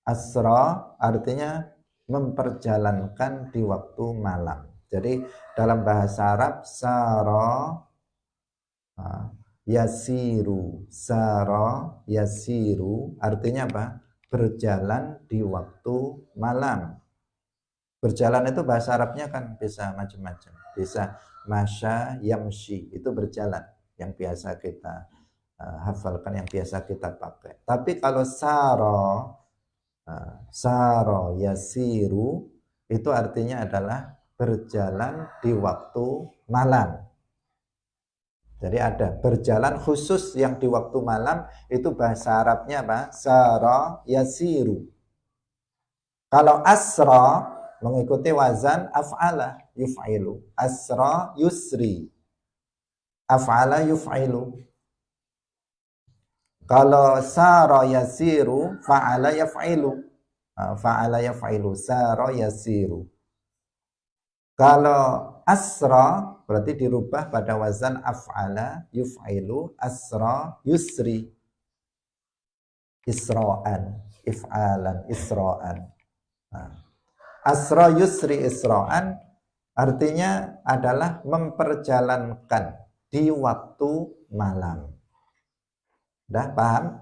[SPEAKER 1] Asra artinya memperjalankan di waktu malam. Jadi dalam bahasa Arab sara yasiru, sara yasiru artinya apa? Berjalan di waktu malam. Berjalan itu bahasa Arabnya kan bisa macam-macam. Bisa masya, yamshi, itu berjalan yang biasa kita hafalkan, yang biasa kita pakai. Tapi kalau saro yasiru itu artinya adalah berjalan di waktu malam. Jadi ada berjalan khusus yang di waktu malam, itu bahasa Arabnya apa? Sara yasiru. Kalau asra mengikuti wazan af'ala yuf'ilu. Asra yusri. Af'ala yuf'ilu. Kalau sara yasiru fa'ala yaf'ilu. Fa'ala yaf'ilu. Sara yasiru. Kalau asra berarti dirubah pada wazan af'ala yuf'ilu, asra yusri. Isra'an, if'alan, isra'an. Asra yusri isra'an artinya adalah memperjalankan di waktu malam. Dah paham?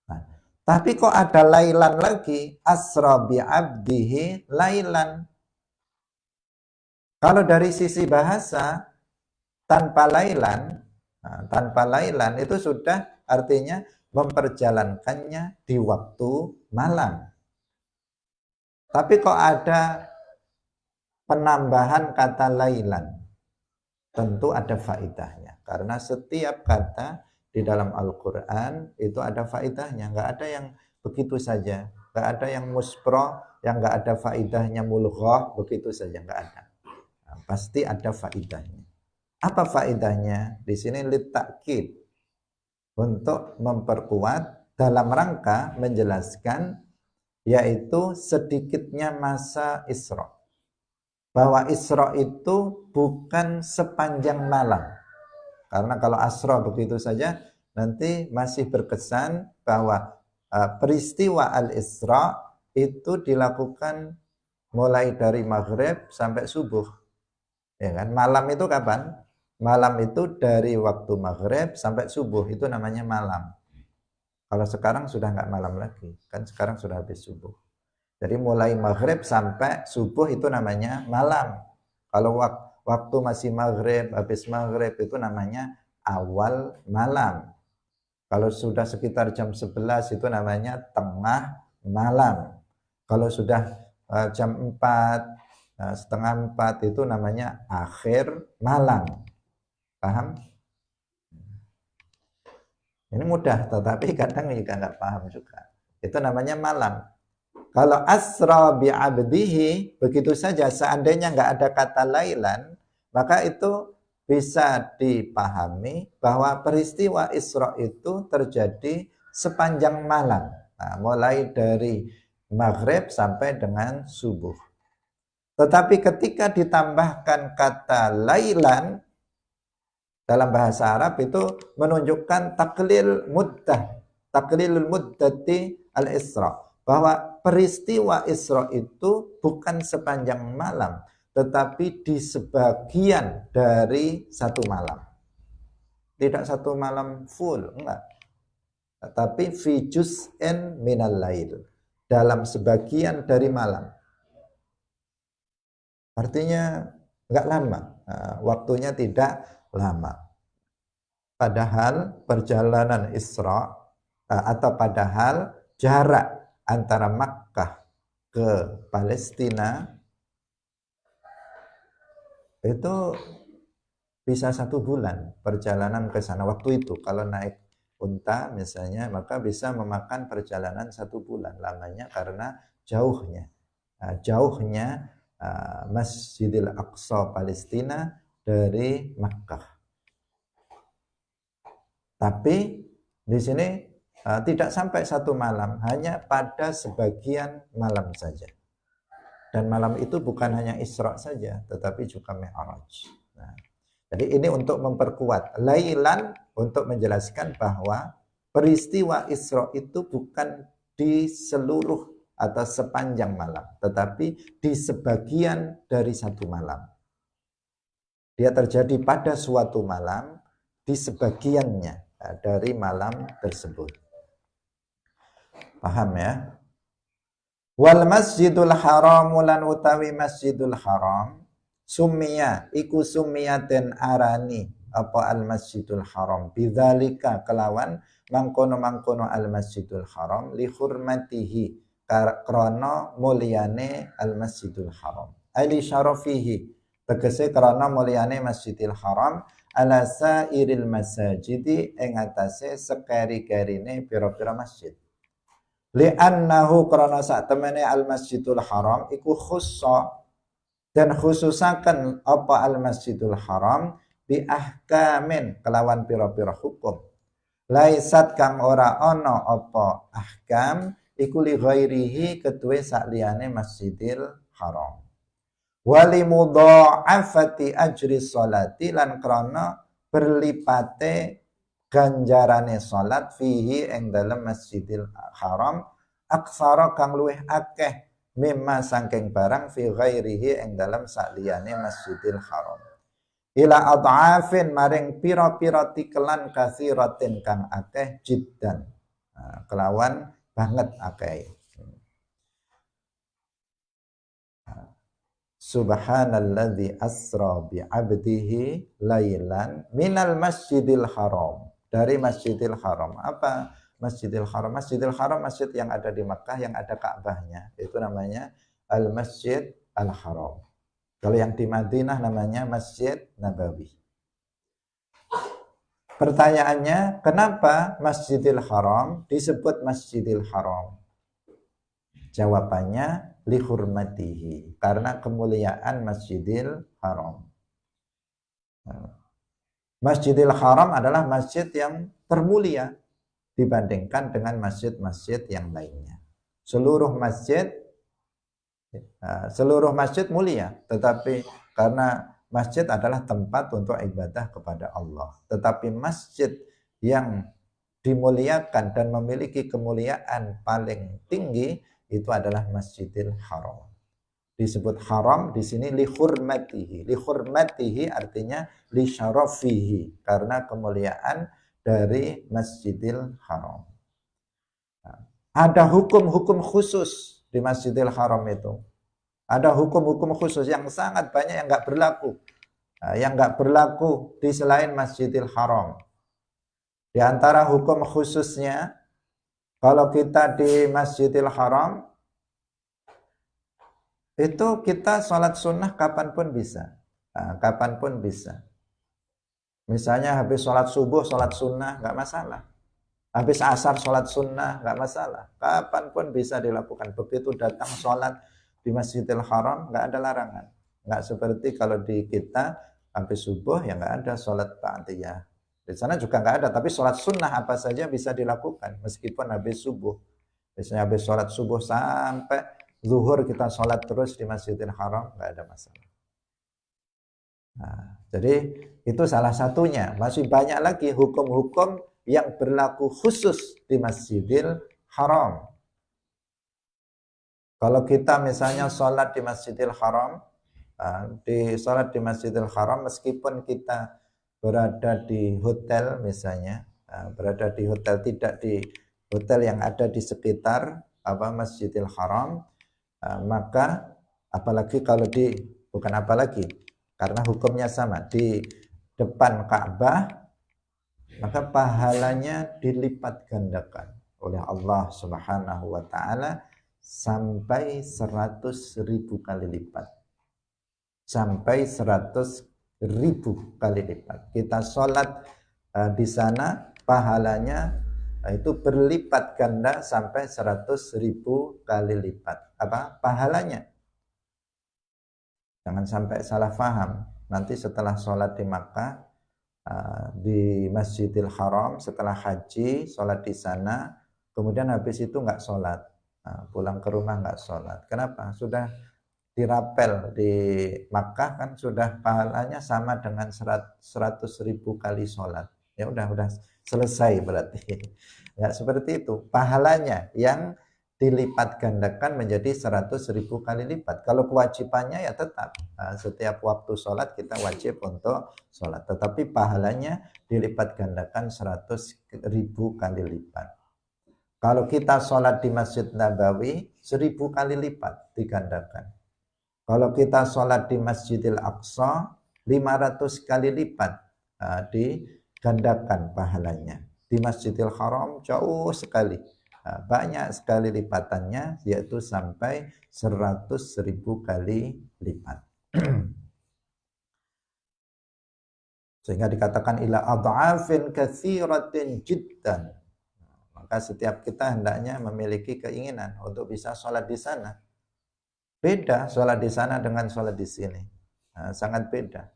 [SPEAKER 1] Nah, tapi kok ada lailan lagi? Asra bi'abdihi lailan. Kalau dari sisi bahasa, tanpa lailan itu sudah artinya memperjalankannya di waktu malam. Tapi kok ada penambahan kata lailan? Tentu ada faidahnya. Karena setiap kata di dalam Al-Quran itu ada faidahnya. Nggak ada yang begitu saja. Nggak ada yang muspro, yang nggak ada faidahnya mulghah, begitu saja. Nggak ada. Pasti ada faidahnya. Apa faidahnya? Di sini litakid, untuk memperkuat dalam rangka menjelaskan yaitu sedikitnya masa Isra. Bahwa Isra itu bukan sepanjang malam. Karena kalau Asra begitu saja nanti masih berkesan bahwa peristiwa Al-Isra itu dilakukan mulai dari maghrib sampai subuh. Ya kan? Malam itu kapan? Malam itu dari waktu maghrib sampai subuh, itu namanya malam. Kalau sekarang sudah nggak malam lagi, kan sekarang sudah habis subuh. Jadi mulai maghrib sampai subuh itu namanya malam. Kalau waktu masih maghrib, habis maghrib itu namanya awal malam. Kalau sudah sekitar jam 11 itu namanya tengah malam. Kalau sudah jam 4, setengah 4 itu namanya akhir malam. Paham? Ini mudah, tetapi kadang juga nggak paham juga. Itu namanya malam. Kalau asra bi'abdihi, begitu saja, seandainya nggak ada kata lailan, maka itu bisa dipahami bahwa peristiwa Isra itu terjadi sepanjang malam. Nah, mulai dari maghrib sampai dengan subuh. Tetapi ketika ditambahkan kata lailan, dalam bahasa Arab itu menunjukkan taklilul muddati al-Isra, bahwa peristiwa Isra itu bukan sepanjang malam, tetapi di sebagian dari satu malam. Tidak satu malam full, enggak. Tetapi fi juz'in minal lail, dalam sebagian dari malam. Artinya enggak lama, waktunya tidak lama. Padahal perjalanan Isra atau padahal jarak antara Makkah ke Palestina itu bisa 1 bulan perjalanan ke sana. Waktu itu kalau naik unta misalnya, maka bisa memakan perjalanan 1 bulan lamanya karena jauhnya. Jauhnya Masjidil Aqsa Palestina dari Makkah. Tapi di sini tidak sampai 1 malam, hanya pada sebagian malam saja. Dan malam itu bukan hanya Isra saja, tetapi juga Mi'raj. Nah, jadi ini untuk memperkuat. Lailan untuk menjelaskan bahwa peristiwa Isra itu bukan di seluruh atau sepanjang malam, tetapi di sebagian dari 1 malam. Dia terjadi pada suatu malam, di sebagiannya dari malam tersebut. Paham ya? Wal masjidul haram lan utawi masjidul haram summiya iku summiyaten arani apa al masjidul haram bidzalika kelawan mangkono al masjidul haram li hurmatihi krana mulyane al masjidul haram ali syarafihi tegese krana mulyane masjidil haram ala sairil masajidi ing atase sekeri-kerine pira-pira masjid. Li'annahu krana sak temene al masjidul haram iku khussa dan khususaken apa al masjidul haram bi ahkamin kelawan pira-pira hukum. Laisat kang ora ana apa ahkam iku li ghairihi kedue sak liyane masjidil haram. Wali mudha'afati ajri sholati lan krana berlipate ganjarane salat fihi ing dalem Masjidil Haram aksara kang luwih akeh mimma saking barang fi ghairihi ing dalem saliyane Masjidil Haram ila adhafin maring pira-pira tikelan katsiratin kang akeh jiddan kelawan banget akeh. Subhanalladzi asra bi'abdihi lailan minal masjidil haram. Dari Masjidil Haram. Apa Masjidil Haram? Masjidil Haram masjid yang ada di Makkah yang ada Ka'bahnya. Itu namanya Al-Masjid Al-Haram. Kalau yang di Madinah namanya Masjid Nabawi. Pertanyaannya, kenapa Masjidil Haram disebut Masjidil Haram? Jawabannya lihurmatihi, karena kemuliaan Masjidil Haram. Masjidil Haram adalah masjid yang termulia dibandingkan dengan masjid-masjid yang lainnya. Seluruh masjid mulia, tetapi karena masjid adalah tempat untuk ibadah kepada Allah. Tetapi masjid yang dimuliakan dan memiliki kemuliaan paling tinggi itu adalah Masjidil Haram. Disebut haram di sini li hurmatihi. Li hurmatihi artinya li syarafihi, karena kemuliaan dari Masjidil Haram. Nah, ada hukum-hukum khusus di Masjidil Haram itu. Ada hukum-hukum khusus yang sangat banyak yang enggak berlaku yang nggak berlaku di selain Masjidil Haram. Di antara hukum khususnya, kalau kita di Masjidil Haram, itu kita sholat sunnah kapanpun bisa. Kapanpun bisa. Misalnya habis sholat subuh, sholat sunnah, nggak masalah. Habis asar, sholat sunnah, nggak masalah. Kapanpun bisa dilakukan. Begitu datang sholat di Masjidil Haram, nggak ada larangan. Nggak seperti kalau di kita, habis subuh, ya nggak ada sholat ba'diyah. Di sana juga nggak ada, tapi sholat sunnah apa saja bisa dilakukan, meskipun habis subuh. Misalnya habis sholat subuh sampai zuhur kita sholat terus di Masjidil Haram, nggak ada masalah. Nah, jadi itu salah satunya. Masih banyak lagi hukum-hukum yang berlaku khusus di Masjidil Haram. Kalau kita misalnya sholat di Masjidil Haram, di sholat di Masjidil Haram meskipun kita berada di hotel misalnya, berada di hotel, tidak di hotel yang ada di sekitar Masjidil Haram, maka apalagi kalau bukan apalagi, karena hukumnya sama, di depan Ka'bah, maka pahalanya dilipat gandakan oleh Allah Subhanahu wa Ta'ala sampai 100.000 kali lipat. Sampai 100.000 kali lipat. Kita sholat di sana, pahalanya itu berlipat ganda sampai 100.000 kali lipat. Apa pahalanya? Jangan sampai salah paham. Nanti setelah sholat di Makkah, di Masjidil Haram, setelah haji, sholat di sana, kemudian habis itu nggak sholat. Pulang ke rumah nggak sholat. Kenapa? Sudah dirapel di Makkah kan sudah pahalanya sama dengan 100.000 kali sholat. Ya udah selesai berarti. Ya seperti itu. Pahalanya yang dilipat gandakan menjadi 100.000 kali lipat. Kalau kewajibannya ya tetap setiap waktu sholat kita wajib untuk sholat. Tetapi pahalanya dilipat gandakan 100.000 kali lipat. Kalau kita sholat di Masjid Nabawi 1.000 kali lipat digandakan. Kalau kita sholat di Masjidil Aqsa 500 kali lipat digandakan pahalanya. Di Masjidil Haram jauh sekali. Banyak sekali lipatannya, yaitu sampai 100.000 kali lipat. Sehingga dikatakan ila adhafin katsiratin jiddan. Maka setiap kita hendaknya memiliki keinginan untuk bisa sholat di sana. Beda sholat di sana dengan sholat di sini. Sangat beda.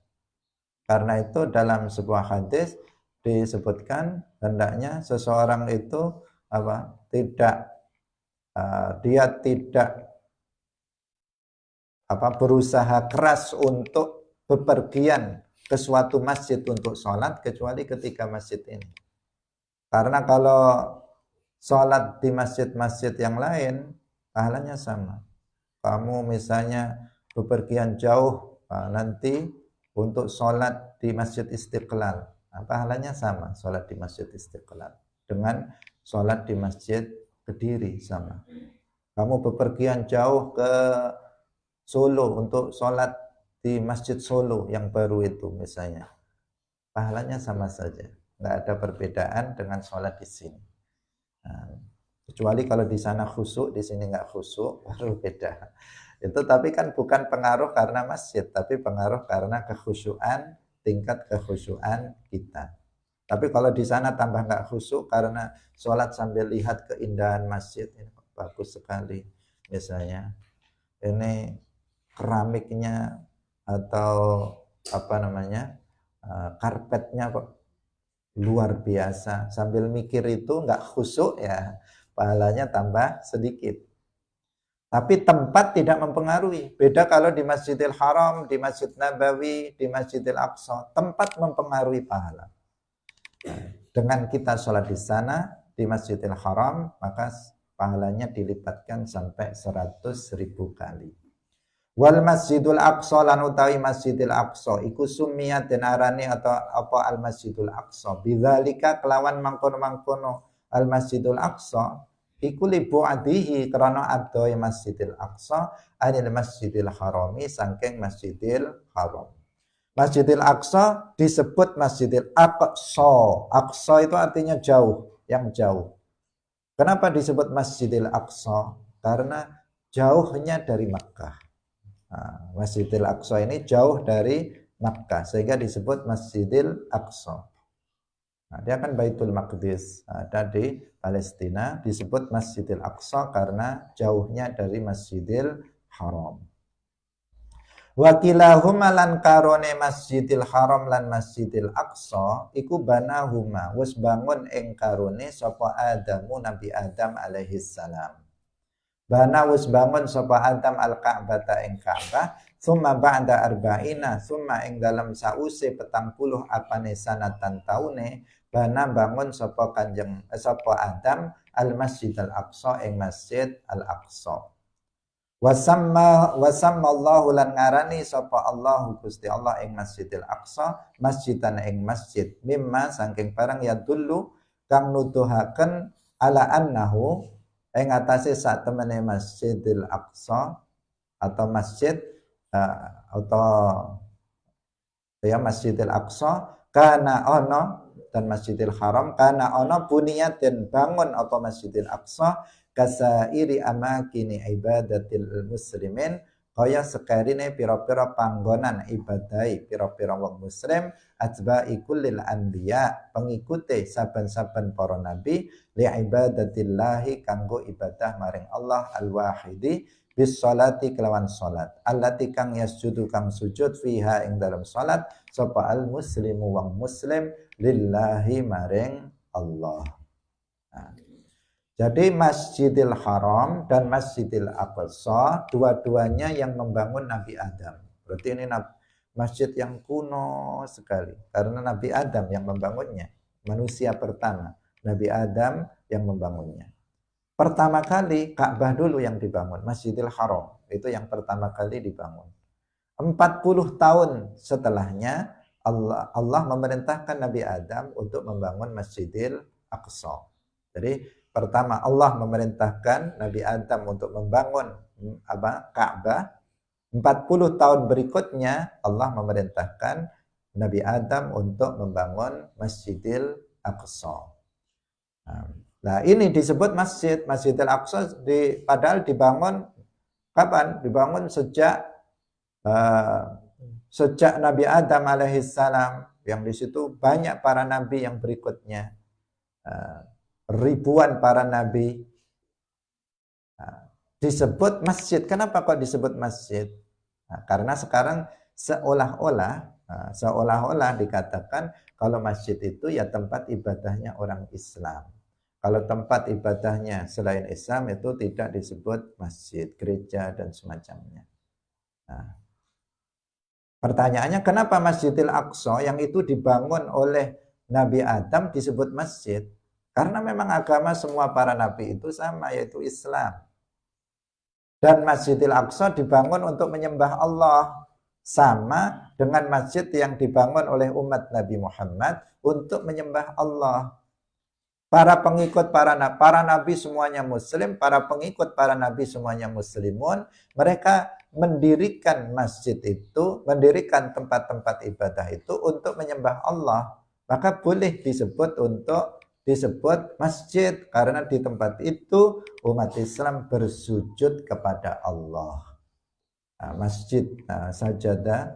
[SPEAKER 1] Karena itu dalam sebuah hadis disebutkan hendaknya seseorang itu dia tidak berusaha keras untuk bepergian ke suatu masjid untuk sholat kecuali ketika masjid ini. Karena kalau sholat di masjid-masjid yang lain pahalanya sama. Kamu misalnya bepergian jauh nanti untuk sholat di Masjid Istiqlal, pahalanya sama sholat di Masjid Istiqlal dengan sholat di Masjid Kediri sama. Kamu bepergian jauh ke Solo untuk sholat di Masjid Solo yang baru itu misalnya, pahalanya sama saja, nggak ada perbedaan dengan sholat di sini. Kecuali kalau di sana khusyuk, di sini nggak khusyuk, baru beda. Itu tapi kan bukan pengaruh karena masjid, tapi pengaruh karena kekhusyuan, tingkat kekhusyuan kita. Tapi kalau di sana tambah nggak khusyuk karena sholat sambil lihat keindahan masjid, ini bagus sekali. Misalnya ini keramiknya atau karpetnya kok luar biasa. Sambil mikir itu nggak khusyuk ya, pahalanya tambah sedikit. Tapi tempat tidak mempengaruhi. Beda kalau di Masjidil Haram, di Masjid Nabawi, di Masjidil Aqsa, tempat mempengaruhi pahala. Dengan kita sholat di sana, di Masjidil Haram, maka pahalanya dilipatkan sampai 100.000 kali. Wal Masjidul Aqsa lan utawi Masjidil Aqsa iku sumiyat den arani atau apa Al Masjidul Aqsa bidzalika kelawan mangkono-mangkono Al Masjidul Aqsa iku li bu'adihi krana adoh Masjidil Aqsa anil Masjidil Harami saking Masjidil Haram. Masjidil Aqsa disebut Masjidil Aqsa. Aqsa itu artinya jauh, yang jauh. Kenapa disebut Masjidil Aqsa? Karena jauhnya dari Makkah. Nah, Masjidil Aqsa ini jauh dari Makkah sehingga disebut Masjidil Aqsa. Nah, dia kan Baitul Maqdis, ada di Palestina, disebut Masjidil Aqsa karena jauhnya dari Masjidil Haram. Wakilahuma lan karone Masjidil Haram lan Masjidil Aqsa iku banahuma wis bangun ing karone sapa Adamu Nabi Adam alaihi salam. Bana wis bangun sapa Adam al-Ka'bata ing Ka'bah summa ba'da arba'ina summa ing dalam sause 40 apane sanatan taune bana bangun sapa sapa Adam al-Masjidil Aqsa ing Masjid Al-Aqsa. Wasamma Allahu lan ngarani sapa Allahu Gusti Allah ing Masjidil Aqsa masjidan ing masjid mimma saking barang ya dulu kang nuduhaken ala annahu ing atase sak temene Masjidil Aqsa atau masjid atau ya Masjidil Aqsa kana ono dan Masjidil Haram kana ono buniyatan bangun apa Masjidil Aqsa kasairi amakini ibadatil muslimin kaya sekarine pira-pira panggonan ibadai pira-pira wong muslim atba'i kullil anbiya pengikuti saben-saben para nabi li ibadatillahi kanggo ibadah maring Allah al-wahidi bis salati kelawan salat allati kang yasjudu kang sujud fiha ing dalam salat sapa al muslimu wong muslim lillahi maring Allah. Nah, jadi Masjidil Haram dan Masjidil Aqsa dua-duanya yang membangun Nabi Adam. Berarti ini masjid yang kuno sekali karena Nabi Adam yang membangunnya. Manusia pertama, Nabi Adam yang membangunnya. Pertama kali Ka'bah dulu yang dibangun, Masjidil Haram. Itu yang pertama kali dibangun. 40 tahun setelahnya Allah memerintahkan Nabi Adam untuk membangun Masjidil Aqsa. Jadi pertama Allah memerintahkan Nabi Adam untuk membangun Ka'bah. 40 tahun berikutnya Allah memerintahkan Nabi Adam untuk membangun Masjidil Aqsa. Nah, ini disebut Masjidil Aqsa padahal dibangun kapan? Dibangun sejak Nabi Adam alaihissalam, yang di situ banyak para nabi yang berikutnya. Ribuan para nabi. Disebut masjid. Kenapa kok disebut masjid? Karena sekarang seolah-olah dikatakan kalau masjid itu ya tempat ibadahnya orang Islam. Kalau tempat ibadahnya selain Islam itu tidak disebut masjid, gereja dan semacamnya. Nah, pertanyaannya kenapa Masjidil Aqsa yang itu dibangun oleh Nabi Adam disebut masjid? Karena memang agama semua para nabi itu sama, yaitu Islam. Dan Masjidil Aqsa dibangun untuk menyembah Allah. Sama dengan masjid yang dibangun oleh umat Nabi Muhammad untuk menyembah Allah. Para pengikut para nabi semuanya muslim, para pengikut para nabi semuanya muslimun, mereka mendirikan masjid itu, mendirikan tempat-tempat ibadah itu untuk menyembah Allah. Maka boleh disebut masjid karena di tempat itu umat Islam bersujud kepada Allah. Masjid sajadah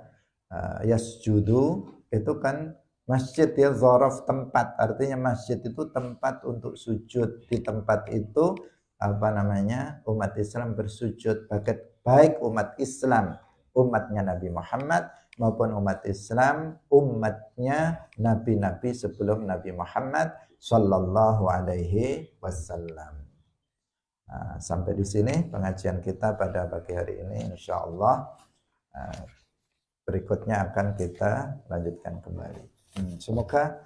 [SPEAKER 1] yasjudu itu kan masjid ya, dzaraf tempat, artinya masjid itu tempat untuk sujud. Di tempat itu umat Islam bersujud, baik umat Islam umatnya Nabi Muhammad maupun umat Islam umatnya nabi-nabi sebelum Nabi Muhammad sallallahu alaihi wasallam. Sampai di sini pengajian kita pada pagi hari ini, insyaallah. Berikutnya akan kita lanjutkan kembali. Semoga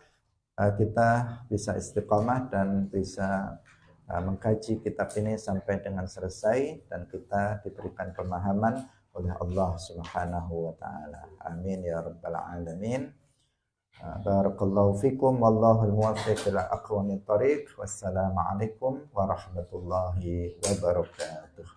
[SPEAKER 1] kita bisa istiqomah dan bisa mengkaji kitab ini sampai dengan selesai dan kita diberikan pemahaman oleh Allah Subhanahu wa taala. Amin ya rabbal alamin. Barakallahu fikum wallahul muwaffiq ila aqwamit thoriq. Wassalamualaikum warahmatullahi wabarakatuh.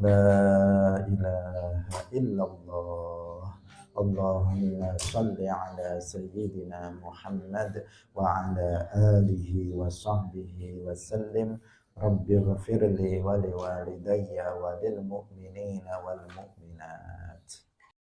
[SPEAKER 1] La ilaha illallah Allahumma salli ala sayyidina Muhammad wa ala alihi wa sahbihi wa sallim. Rabbi ghafirli wa liwalidayya wa lil mu'minina wal mu'minat.